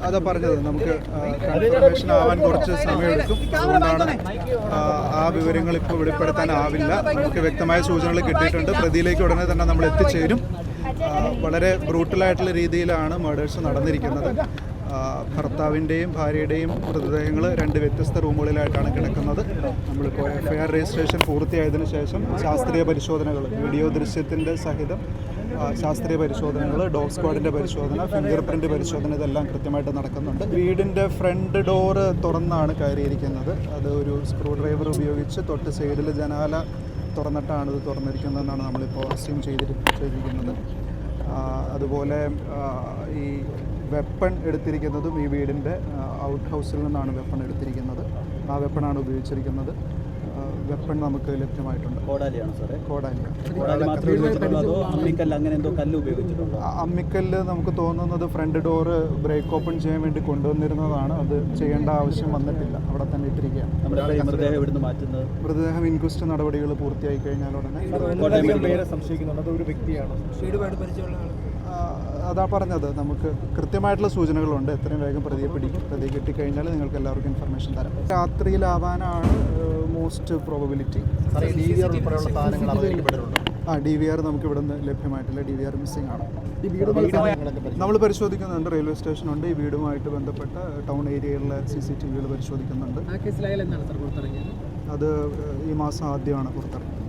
അതാ പറഞ്ഞത്, നമുക്ക് കൺഫർമേഷൻ ആവാൻ കുറച്ച് സമയമെടുക്കും. അതുകൊണ്ടാണ് ആ വിവരങ്ങൾ ഇപ്പോൾ വെളിപ്പെടുത്താനാവില്ല. നമുക്ക് വ്യക്തമായ സൂചനകൾ കിട്ടിയിട്ടുണ്ട്. പ്രതിയിലേക്ക് ഉടനെ തന്നെ നമ്മൾ എത്തിച്ചേരും. വളരെ ബ്രൂട്ടലായിട്ടുള്ള രീതിയിലാണ് മർഡേഴ്സ് നടന്നിരിക്കുന്നത്. ഭർത്താവിൻ്റെയും ഭാര്യയുടെയും മൃതദേഹങ്ങൾ 2 വ്യത്യസ്ത റൂമുകളിലായിട്ടാണ് കിടക്കുന്നത്. നമ്മളിപ്പോൾ FIR രജിസ്ട്രേഷൻ പൂർത്തിയായതിനു ശേഷം ശാസ്ത്രീയ പരിശോധനകൾ, വീഡിയോ ദൃശ്യത്തിൻ്റെ സഹിതം ശാസ്ത്രീയ പരിശോധനകൾ, ഡോഗ് സ്ക്വാഡിൻ്റെ പരിശോധന, ഫിംഗർ പ്രിൻ്റ് പരിശോധന, ഇതെല്ലാം കൃത്യമായിട്ട് നടക്കുന്നുണ്ട്. വീടിൻ്റെ ഫ്രണ്ട് ഡോറ് തുറന്നാണ് കയറിയിരിക്കുന്നത്. അത് ഒരു സ്ക്രൂ ഡ്രൈവർ ഉപയോഗിച്ച് തൊട്ട് സൈഡിൽ ജനാല തുറന്നിട്ടാണ് ഇത് തുറന്നിരിക്കുന്നതെന്നാണ് നമ്മളിപ്പോൾ അസ്യൂം ചെയ്തിരിക്കുന്നത്. അതുപോലെ ഈ വെപ്പൺ എടുത്തിരിക്കുന്നതും ഈ വീടിൻ്റെ ഔട്ട് ഹൗസിൽ നിന്നാണ് വെപ്പൺ എടുത്തിരിക്കുന്നത്. ആ വെപ്പണാണ് ഉപയോഗിച്ചിരിക്കുന്നത്. വെപ്പൺ നമുക്ക് ലഭ്യമായിട്ടുണ്ട്. അമ്മിക്കല്ല് നമുക്ക് തോന്നുന്നത് ഫ്രണ്ട് ഡോറ് ബ്രേക്ക് ഓപ്പൺ ചെയ്യാൻ വേണ്ടി കൊണ്ടുവന്നിരുന്നതാണ്. അത് ചെയ്യേണ്ട ആവശ്യം വന്നിട്ടില്ല, അവിടെ തന്നെ ഇട്ടിരിക്കുകയാണ്. മൃതദേഹം ഇൻക്വസ്റ്റ് നടപടികൾ പൂർത്തിയായി കഴിഞ്ഞാൽ ഉടനെ അതാ പറഞ്ഞത്, നമുക്ക് കൃത്യമായിട്ടുള്ള സൂചനകളുണ്ട്. എത്രയും വേഗം പ്രതിയെ പിടിക്കും. പ്രതിയെ കിട്ടിക്കഴിഞ്ഞാൽ നിങ്ങൾക്ക് എല്ലാവർക്കും ഇൻഫർമേഷൻ തരാം. രാത്രിയിലാവാനാണ് മോസ്റ്റ് പ്രോബബിലിറ്റി. DVR നമുക്ക് ഇവിടെ നിന്ന് ലഭ്യമായിട്ടില്ല. DVR മിസ്സിംഗ് ആണ്. നമ്മൾ പരിശോധിക്കുന്നുണ്ട്. റെയിൽവേ സ്റ്റേഷനുണ്ട്. ഈ വീടുമായിട്ട് ബന്ധപ്പെട്ട ടൗൺ ഏരിയയിലെ CCTVകൾ പരിശോധിക്കുന്നുണ്ട്. അത് ഈ മാസം ആദ്യമാണ് പുറത്തിറങ്ങിയത്.